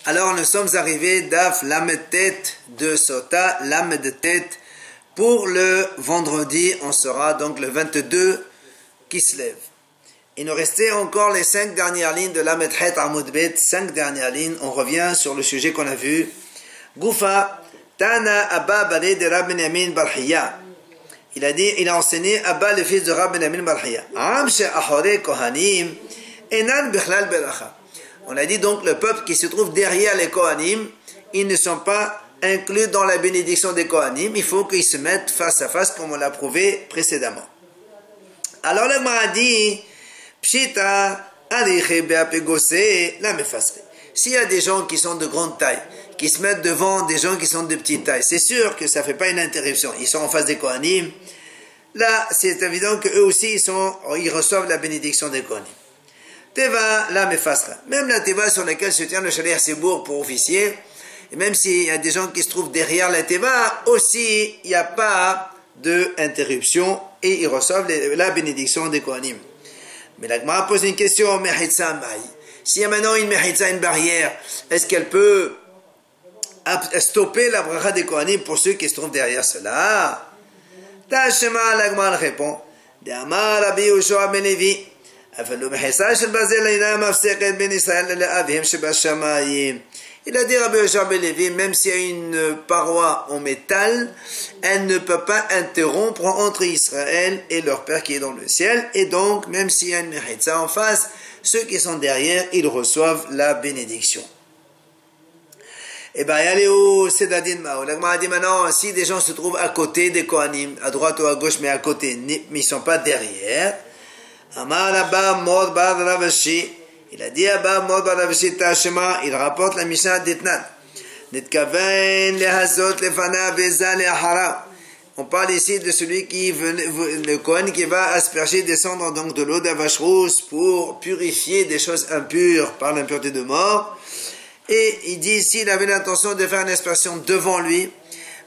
Alors nous sommes arrivés d'Af Lamed Tête de Sota, Lamed Tête. Pour le vendredi, on sera donc le 22 qui se lève. Il nous restait encore les 5 dernières lignes de Lamed Het Amoud Bet, 5 dernières lignes. On revient sur le sujet qu'on a vu. Goufa, Tana Abba Bale de Rabbi Benyamin Barhiya. Il a enseigné Abba, le fils de Rabbi Benyamin Barhiya. Am she'achore kohanim, enan bichlal beracha. On a dit donc le peuple qui se trouve derrière les Kohanim, ils ne sont pas inclus dans la bénédiction des Kohanim, il faut qu'ils se mettent face à face comme on l'a prouvé précédemment. Alors le Gemara dit, Pshita, Ariche Beapegose, la mefasre. S'il y a des gens qui sont de grande taille, qui se mettent devant des gens qui sont de petite taille, c'est sûr que ça ne fait pas une interruption. Ils sont en face des Kohanim. Là, c'est évident qu'eux aussi, ils reçoivent la bénédiction des Kohanim. Teva, la mefasra. Même la teva sur laquelle se tient le Shaliach Sibour pour officier, et même s'il y a des gens qui se trouvent derrière la teva, aussi, il n'y a pas d'interruption et ils reçoivent la bénédiction des Kohanim. Mais la Gemara pose une question, Mehitza Maï. S'il y a maintenant une Mehitza, une barrière, est-ce qu'elle peut stopper la bracha des Kohanim pour ceux qui se trouvent derrière cela? Tashema, la Gemara répond, De Amar Rabbi Yoshua ben Levi. Il a dit Rabbi Yoshua ben Levi, même s'il y a une paroi en métal, elle ne peut pas interrompre entre Israël et leur Père qui est dans le ciel, et donc même s'il y a une mechitza en face, ceux qui sont derrière, ils reçoivent la bénédiction. Et bien, allez au Sedadin Mao. La Gemara dit maintenant, si des gens se trouvent à côté des Kohanim, à droite ou à gauche, mais à côté, mais ils ne sont pas derrière, Amar Abba Mod Bar Ravashi. Il a dit Abba Mod Bar Ravashi Tashema. Il rapporte la Mishnah d'Etnan. Nitkaven lehazot lefana veza lehara. On parle ici de celui qui le Kohen qui va asperger, descendre donc de l'eau d'avache rousse pour purifier des choses impures par l'impureté de mort. Et il dit ici il avait l'intention de faire une aspersion devant lui,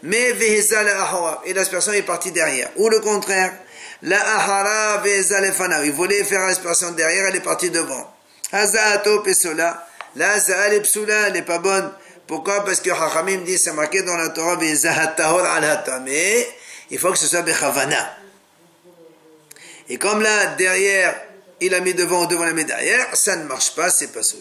mais veza lehara. Et l'aspersion est partie derrière. Ou le contraire. La ahara veza lefana. Il voulait faire l'aspersion derrière, elle est partie devant. Hazaato pesola. La zaal psula, elle n'est pas bonne. Pourquoi? Parce que Chachamim dit, c'est marqué dans la Torah, veza hatahor al hatame. Il faut que ce soit bechavana. Et comme là, derrière, il a mis devant, devant la mis derrière, ça ne marche pas, c'est pas soul.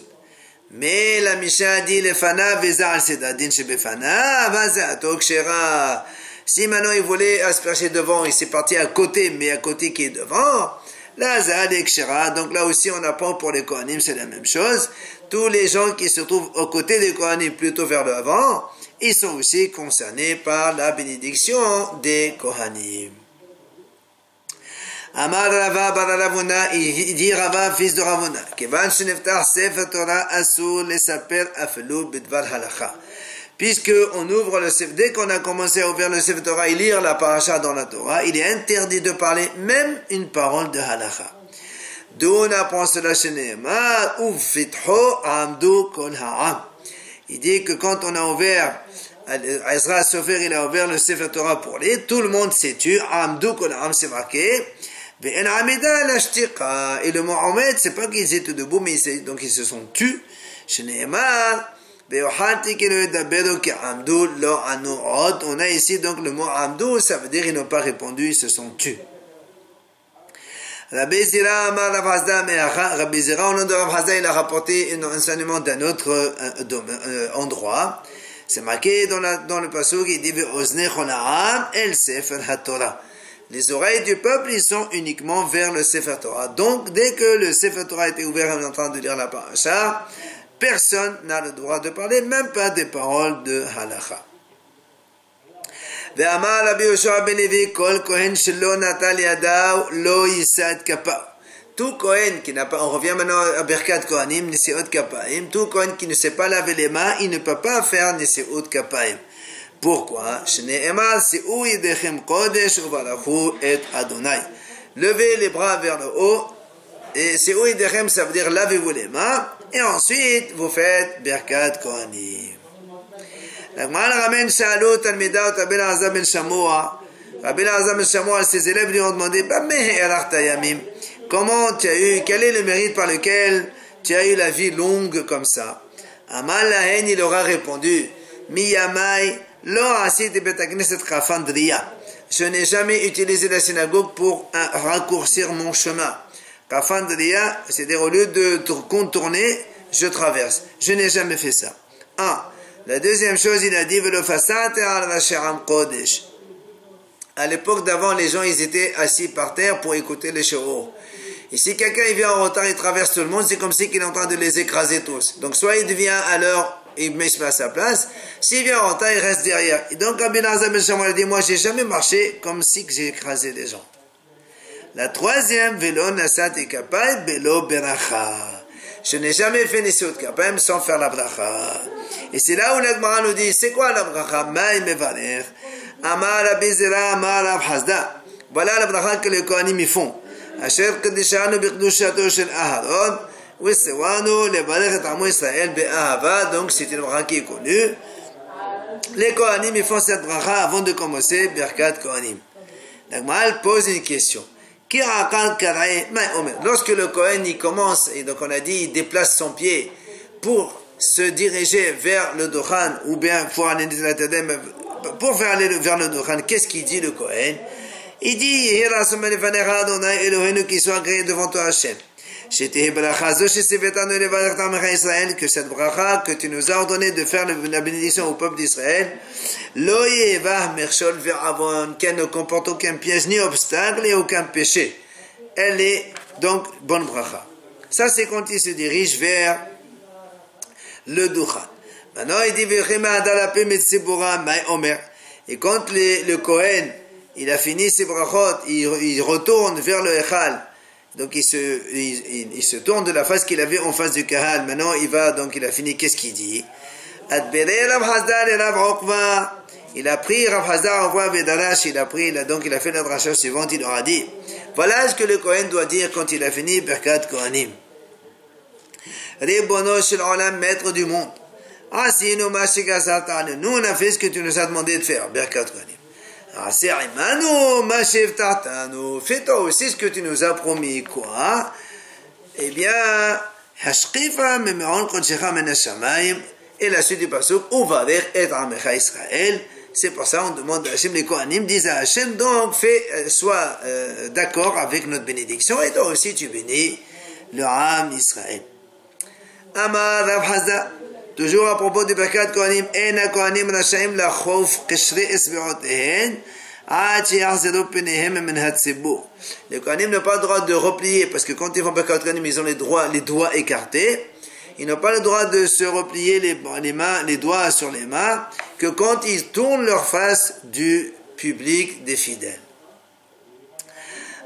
Mais la Mishnah dit, lefana veza al sedadin shebefana, vazaato kshera. Si maintenant il voulait asperger devant, il s'est parti à côté, mais à côté qui est devant, là, Zahad et Kshera. Donc là aussi, on apprend pour les Kohanim, c'est la même chose. Tous les gens qui se trouvent aux côtés des Kohanim, plutôt vers le avant, ils sont aussi concernés par la bénédiction des Kohanim. Amar Rava bar Ravuna, il dit Rava, fils de Ravuna, Kevan sheneftar sefer Torah asur lesaper afelu bidvar halacha. Puisque on ouvre le Sefer, dès qu'on a commencé à ouvrir le Sefer Torah et lire la paracha dans la Torah, il est interdit de parler même une parole de halacha. D'où on apprend cela chez Nehemar, ufitho amdu kol ha'am. Il dit que quand on a ouvert, Ezra Sofer, il a ouvert le Sefer Torah pour lire, tout le monde s'est tu, amdu kol ha'am, c'est marqué, ve'en amida l'ashtiqa. Et le mot Ahmed, c'est pas qu'ils étaient debout, mais donc ils se sont tus. Chez Nehemar, on a ici donc le mot amdou, ça veut dire ils n'ont pas répondu, ils se sont tus. Rabbi Zira, au nom de Rav Hazda, il a rapporté un enseignement d'un autre endroit. C'est marqué dans le passage, il dit el sefer haTorah. Les oreilles du peuple, ils sont uniquement vers le Sefer Torah. Donc, dès que le Sefer Torah a été ouvert, on est en train de lire la paracha, personne n'a le droit de parler, même pas des paroles de halacha. Ve'amar Rabbi Yoshua ben Levi, kol kohen shelo natal yadav lo yisad kapa. Tout kohen qui n'a pas, on revient maintenant à Birkat Kohanim, Nesiot Kapaim, tout kohen qui ne sait pas laver les mains, il ne peut pas faire Nesiot Kapaim. Pourquoi? Shne'emar se'u yedechem kodesh uvarachu et Adonai. Levez les bras vers le haut, et se'u yedechem, ça veut dire lavez-vous les mains, et ensuite, vous faites Birkat Kohanim. La Gemara ramène Sha'alo Talmidot Rabbi Elazar ben Shamoua. Rabbi Elazar ben Shamoua, ses élèves lui ont demandé, comment tu as eu, quel est le mérite par lequel tu as eu la vie longue comme ça? Amal Lahen, il aura répondu, Miyamai, lo asiti bet hakneset chafan driya. Je n'ai jamais utilisé la synagogue pour raccourcir mon chemin. Chafan driya, c'est-à-dire au lieu de contourner, je traverse. Je n'ai jamais fait ça. La deuxième chose, il a dit, à l'époque d'avant, les gens, ils étaient assis par terre pour écouter les shiur. Et si quelqu'un il vient en retard, il traverse tout le monde, c'est comme si il est en train de les écraser tous. Donc soit il devient à l'heure, il met à sa place. S'il vient en retard, il reste derrière. Et donc Rabbi Elazar ben Shammai dit, moi j'ai jamais marché comme si j'ai écrasé les gens. La troisième, velo nasat et kapay, velo beracha. Je n'ai jamais fait Nesiut Kapayim sans faire la bracha. Et c'est là où la Gemara nous dit, c'est quoi la bracha? Maï mevaler. Amar Rabbi Zera, Amar Rav Hasda. Voilà la bracha que les Kohanim y font. Asher kedishanu b'kedushato shel Aharon, v'sewanu levarech et amo Israël be'ahava. Donc c'est une bracha qui est connue. Les Kohanim y font cette bracha avant de commencer Birkat Kohanim. La Gemara pose une question. Lorsque le Kohen il commence, et donc on a dit il déplace son pied pour se diriger vers le Dohan, ou bien pour aller vers le Dohan, qu'est-ce qu'il dit le Kohen? Il dit qu'il soit agréé devant toi Hachem. Que cette bracha que tu nous as ordonné de faire la bénédiction au peuple d'Israël, qu'elle ne comporte aucun piège ni obstacle et aucun péché. Elle est donc bonne bracha. Ça c'est quand il se dirige vers le Duchan. Maintenant il dit et quand le Kohen il a fini ses brachot, il retourne vers le Echal. Donc il se tourne de la face qu'il avait en face du Kahal. Maintenant il va, donc il a fini, qu'est-ce qu'il dit? Il a pris Rav Hasda en voie Vedarash, donc il a fait la dracha suivante, il leur a dit, voilà ce que le Kohen doit dire quand il a fini Birkat Kohanim. Ribono shel olam, maître du monde. Asinu ma shegazat anu. Nous on a fait ce que tu nous as demandé de faire, Birkat Kohanim. Fais-toi aussi ce que tu nous as promis, quoi? Eh bien, et la suite du pasuk, Israël. C'est pour ça on demande à Hachem, les Kohanim disent à Hachem, donc sois d'accord avec notre bénédiction, et toi aussi tu bénis le Ham Israël. Amar Rav Hasda, toujours à propos du Birkat Kohanim, Ena Kohanim Rashaim Lachof Keshre Esbeotehen, les Kohanim n'ont pas le droit de replier, parce que quand ils font Birkat Kohanim, ils ont les doigts écartés. Ils n'ont pas le droit de se replier les doigts sur les mains, que quand ils tournent leur face du public des fidèles.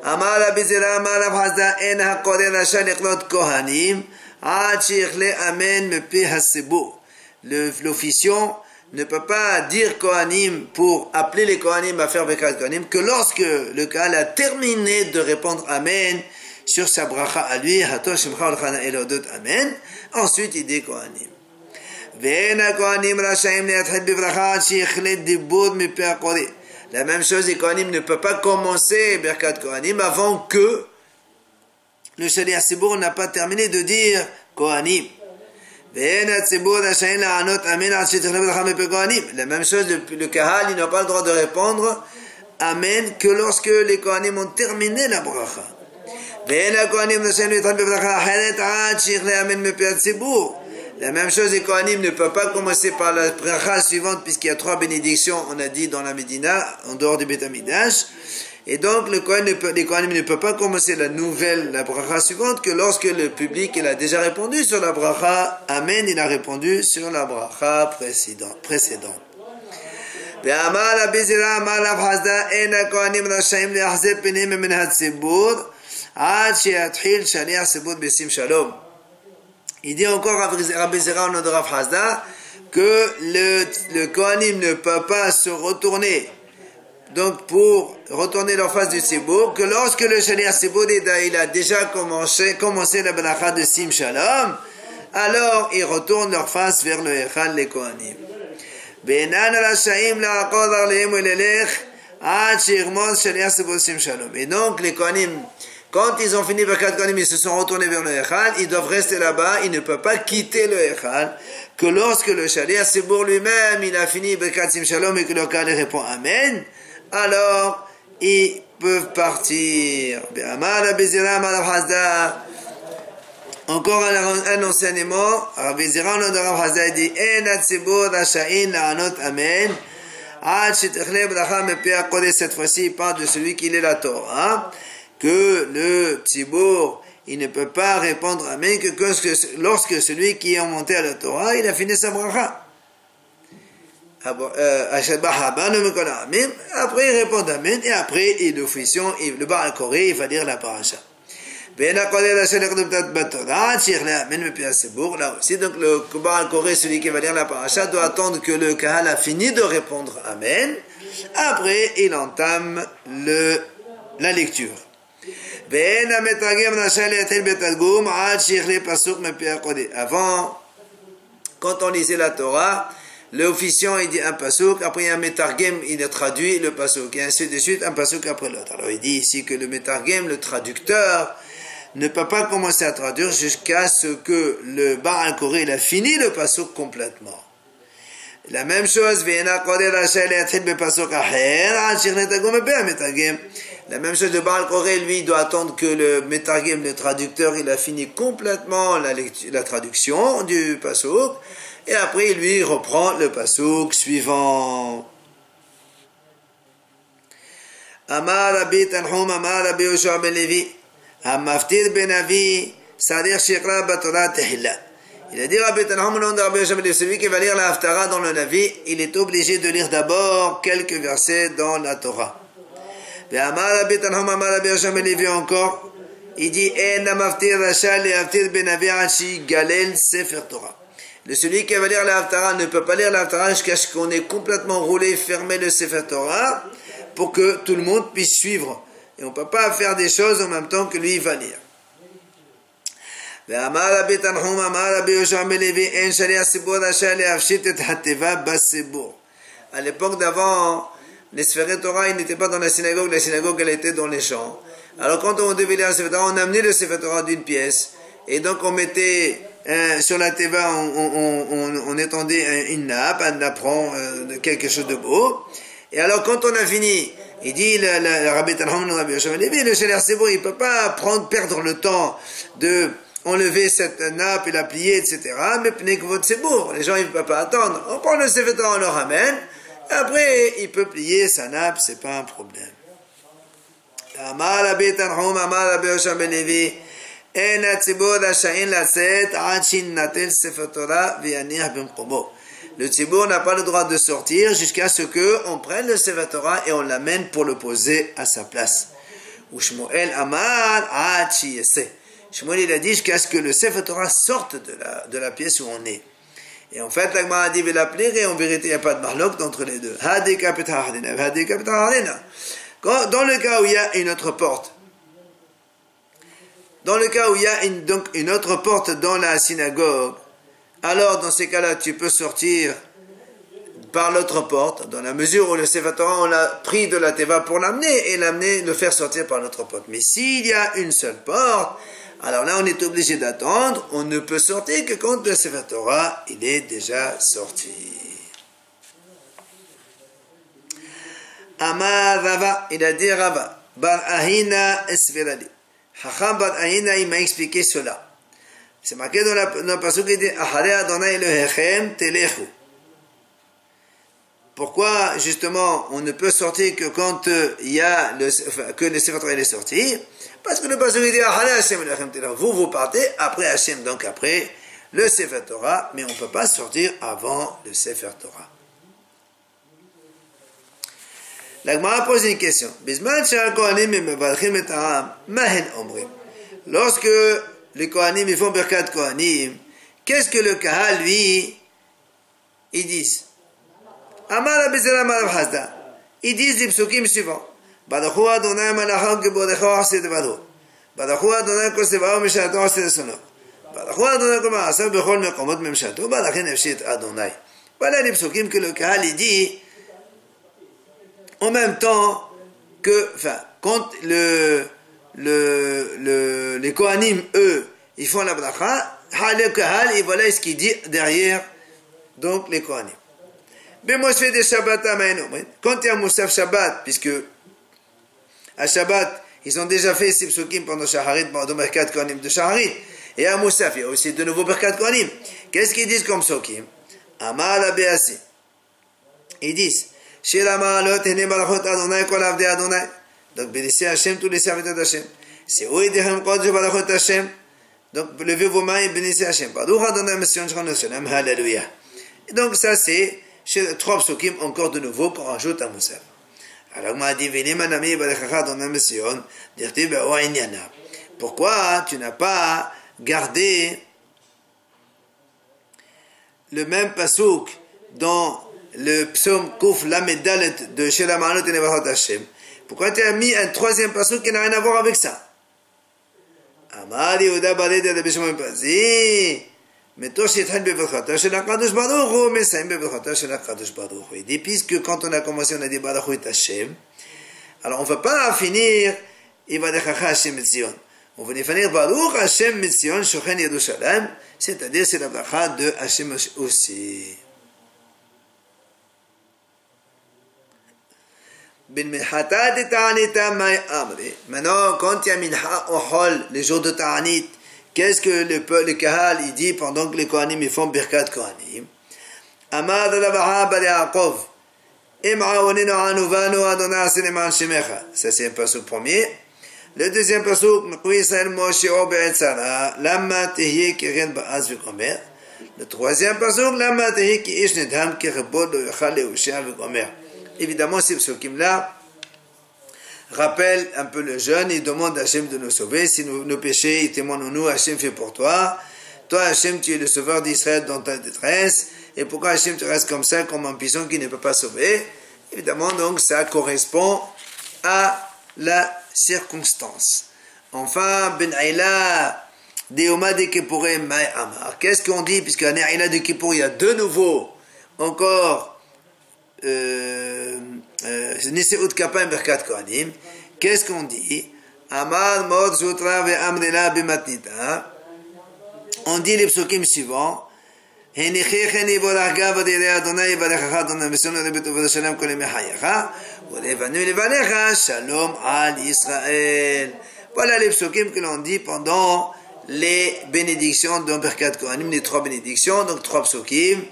Amar Rabbi Zera, Amar Rav Hasda, En hakoreh rasha lechlot kohanim, ad sheyichle amen mepi hasibur. L'officiant ne peut pas dire Kohanim pour appeler les Kohanim à faire Birkat Kohanim que lorsque le Kahal a terminé de répondre Amen sur sa bracha à lui, Hato Shemcha Olchana Elodot Amen, ensuite il dit Kohanim. La même chose, les Kohanim ne peut pas commencer Birkat Kohanim avant que le Shaliach Tzibur n'a pas terminé de dire Kohanim. La même chose, le Kahal, il n'a pas le droit de répondre Amen que lorsque les Kohanim ont terminé la bracha. La même chose, les Kohanim ne peuvent pas commencer par la bracha suivante, puisqu'il y a 3 bénédictions, on a dit dans la Médina, en dehors du Beth Amidash. Et donc, les Kohanim ne peuvent pas commencer la bracha suivante que lorsque le public il a déjà répondu sur la bracha Amen, il a répondu sur la bracha précédente. Il dit encore à Rabbi Zera au nom de Rav Hasda que le Kohanim ne peut pas se retourner, donc pour retourner leur face du Tzibour, que lorsque le Shaliach Tzibour il a déjà commencé la bracha de Sim Shalom, alors ils retournent leur face vers le Echal, les Kohanim. Et donc les Kohanim Quand ils ont fini Birkat Kohanim, ils se sont retournés vers le Echal, ils doivent rester là-bas, ils ne peuvent pas quitter le Echal, que lorsque le Shaliach Tzibur lui-même, il a fini Birkat Sim Shalom et que le Kahal répond Amen, alors ils peuvent partir. Encore un enseignement, Rabbi Zira, le Rav Hazda, dit En Tzibur Rasha'in la'anot Amen. Cette fois-ci, il parle de celui qui lit la Torah, que le Tzibour, il ne peut pas répondre Amen que lorsque celui qui est monté à la Torah, il a fini sa bracha. Après, il répond Amen, et après, le Baal Koré, il va dire la paracha. Là aussi, donc le Baal Koré, celui qui va dire la paracha, doit attendre que le Kahal a fini de répondre Amen. Après, il entame la lecture. Avant, quand on lisait la Torah, l'officiant il dit un pasuk, après il y a un metargem, il traduit le pasuk, et ainsi de suite, un pasuk après l'autre. Alors il dit ici que le metargem, le traducteur, ne peut pas commencer à traduire jusqu'à ce que le Baal Koré il a fini le pasuk complètement. La même chose, la même chose, le Baal Koré, lui, doit attendre que le metargem, le traducteur, il a fini complètement la traduction du pasuk, et après, lui, il reprend le pasuk suivant. Amar Rabbi Tanhum, Amar Rabbi Yoshua ben Levi, Hamaftir ben Avi, Sadir Shikra Batorah Tehillah. Il a dit Rabbi Tanhum, celui qui va lire la Haftara dans le Navi, il est obligé de lire d'abord quelques versets dans la Torah. Et Amar Rabbi Tanhum, Amar Rabbi Yoshua ben Levi encore, il dit En Hamaftir Rachal et Haftir ben Avi Achi Galel Sefer Torah. Celui qui va lire la Haftara ne peut pas lire la Haftara jusqu'à ce qu'on ait complètement roulé, fermé le Sefer Torah, pour que tout le monde puisse suivre. Et on ne peut pas faire des choses en même temps que lui va lire. À l'époque d'avant, les Sefer Torah, ils n'étaient pas dans la synagogue elle était dans les champs. Alors quand on devait lire le Sefer Torah, on amenait le Sefer Torah d'une pièce, et donc on mettait sur la teva, on étendait une nappe, un apron, quelque chose de beau. Et alors quand on a fini, il dit le Rabbi Tanhum, le Rabbi Yoshua ben Levi, le Shaliach Tzibur, il ne peut pas perdre le temps de enlever cette nappe et la plier, etc. Mais prenez que votre Tzibur, les gens ils ne peuvent pas attendre. On prend le Sefer Torah, on le ramène, et après il peut plier sa nappe, c'est pas un problème. Amar Rabbi Tanhum, Amar Rabbi Yoshua ben Levi, En Tzibur rasha'in la'tzet ad shinnatel Sefer Torah v'yaniach b'mkomo. Le Tzibur n'a pas le droit de sortir jusqu'à ce qu'on prenne le Sefer Torah et on l'amène pour le poser à sa place. Ou Shmuel Amar ad sheyaseh. Shmuel il a dit jusqu'à ce que le Sefer Torah sorte de la pièce où on est. Et en fait, la Gemara a dit de l'appeler et en vérité il n'y a pas de marloc entre les deux. Dans le cas où il y a une autre porte, une autre porte dans la synagogue, alors dans ces cas-là, tu peux sortir par l'autre porte, dans la mesure où le Sefer Torah, on l'a pris de la teva pour l'amener, le faire sortir par l'autre porte. Mais s'il y a une seule porte, alors là, on est obligé d'attendre, on ne peut sortir que quand le Sefer Torah, il est déjà sorti. Amar Rava, il a dit Rava, Bar Ahina Esverali. Chacham Bar Ahina, il m'a expliqué cela. C'est marqué dans le passage qui dit Ahare Adonai Elohechem Telechu. Pourquoi justement on ne peut sortir que quand il y a que le Sefer Torah est sorti? Parce que le passage dit Ahare Hashem Elohechem Telechu. Vous partez après Hashem, donc après le Sefer Torah, mais on ne peut pas sortir avant le Sefer Torah. La Gemara pose une question. Bisman Shal Kohanim Mevarchim et Aram Mahen Omrim. Lorsque les Kohanim, ils font Birkat Kohanim, qu'est-ce que le Kahal, lui, ils disent? Amar Abizera Amar Hazda. Ils disent les psukim suivants. Badachu Adonai Malacham Kebodecho Asid Vado. Badachu Adonai Kosevao Mishato Asid Sono. Badachu Adonai Koma Asab Bechol Mekomot Memshato. Badachin Efshit Adonai. Voilà les psukim que le Kahal, il dit en même temps que, quand les Kohanim, eux, ils font la bracha, le Kahal, et voilà ce qu'il dit derrière, donc les Kohanim. Mais moi je fais des Shabbat à Maïno. Quand il y a un Moussaf Shabbat, puisque à Shabbat, ils ont déjà fait ces psukim pendant Shaharit, pendant Berkat Kohanim de Shaharit, et à Moussaf, il y a aussi de nouveaux Berkat Kohanim. Qu'est-ce qu'ils disent comme psukim? Amal Abéasi. Ils disent, Shira Ma'alot, Hene Barachot Adonai, Kol Avdei Adonai. Donc, bénissez Hachem, tous les serviteurs d'Hachem. C'est Oïdechem Kodesh Barachot Hachem. Donc, levez vos mains et bénissez Hachem. Baruch Adonai Mession Shran Shalom, Hallelujah. Et donc, ça, c'est trois psukim encore de nouveau qu'on rajoute à Moussaf. Alors, m'a dit, Veni Manami Barechacha Adonai Mession, dirti Be'o Inyana. Pourquoi tu n'as pas gardé le même pasuk dans le psaume Kouf Lamed Dalet de Shira Ma'alot et Nevarot Hashem? Pourquoi tu as mis un troisième pasuk qui n'a rien à voir avec ça? Amar Yehuda Baled de Bishmon Pazi, Meto Shithan Bevrachata Shel HaKadosh Baruch Hu, Mesaim Bevrachata Shel HaKadosh Baruch Hu. Il dit, puisque quand on a commencé, on a dit Baruch Hu et Hashem, alors on ne va pas finir Ivadechacha Hashem Metzion. On va finir Baruch Hashem Metzion Shochen Yerushalayim, c'est-à-dire c'est la bracha de Hashem aussi. Maintenant, quand il y a Minha au Hol, les jours de Ta'anit, qu'est-ce que le Kahal il dit pendant que les Kohanim ils font Birkat Kohanim? Amad Labaha Bal Yaakov, Im'aoninu Anuvanu Adonai Asineman Shemecha. Ça c'est un pasuk premier. Le deuxième pasuk, Mekui Israël Moshe O Be'etzara, Lama Tehye Keren Ba'az V'Gomer. Le troisième pasuk, Lama Tehye Ki Ish Nedham Kerebod Lo Yachal Le'ushia V'Gomer. Évidemment, ces psukim-là rappellent un peu le jeûne, il demande à Hachem de nous sauver. Si nos péchés, témoignons-nous, Hachem fait pour toi. Toi, Hachem, tu es le sauveur d'Israël dans ta détresse. Et pourquoi Hachem, tu restes comme ça, comme un pison qui ne peut pas sauver? Évidemment, donc, ça correspond à la circonstance. Enfin, Ben Aïla, Deoma de Kippourem Mai Amar. Qu'est-ce qu'on dit? Puisqu'à Aïla de Kippour, il y a de nouveau encore Niseut Kappa Berkat Kohanim. Qu'est-ce qu'on dit? Amar Mod Sutra Ve Amrela Bimatnita. On dit les psukim suivants. Henichecheni Borachga Vadire Adonai Varechacha Adonai Meson Rebetu Vadashalem Kol Mechayecha Urevanu Levanecha Shalom Al Israël. Voilà les psukim que l'on dit pendant les bénédictions de Berkat Kohanim, les trois bénédictions, donc trois psukim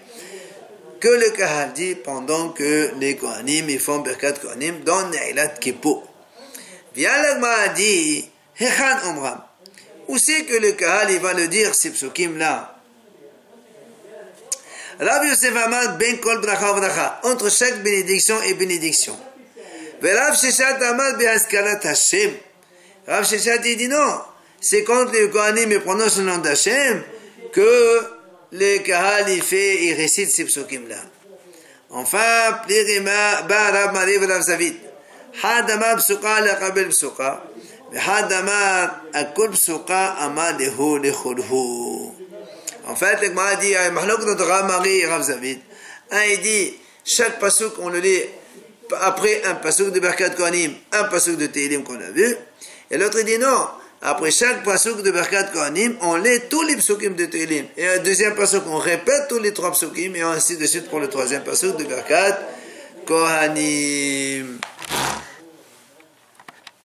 que le Kahal dit pendant que les Kohanim ils font Berkat Kohanim dans Ne'ilat Kippour. Vient l'Agma dit, Hechan Omram. Où c'est que le Kahal il va le dire, ces psukim là? Rav Yosef Amad ben kol bracha bracha, entre chaque bénédiction et bénédiction. Rav Sheshat Amad behaskarat Hashem. Rav Sheshat il dit non, c'est quand les Kohanim prononcent le nom d'Hashem que le Kahal il récite ces psukim là. Enfin, Plirima ba Rav Mariv Rav Zavid. Hadama psuka laqabel psuka, v'hadama akol psuka ama lehu lechulhu. En fait, le Gemara dit, Mahlok notre Rav Mari et Rav Zavid. Un il dit, chaque pasuk on le lit après un pasuk de Berkat Kohanim, un pasuk de Tehillim qu'on a vu, et l'autre il dit non. Après chaque pasuk de Berkat Kohanim, on lit tous les psukim de Tehillim. Et un deuxième pasuk, on répète tous les trois psukim, et ainsi de suite pour le troisième pasuk de Berkat Kohanim.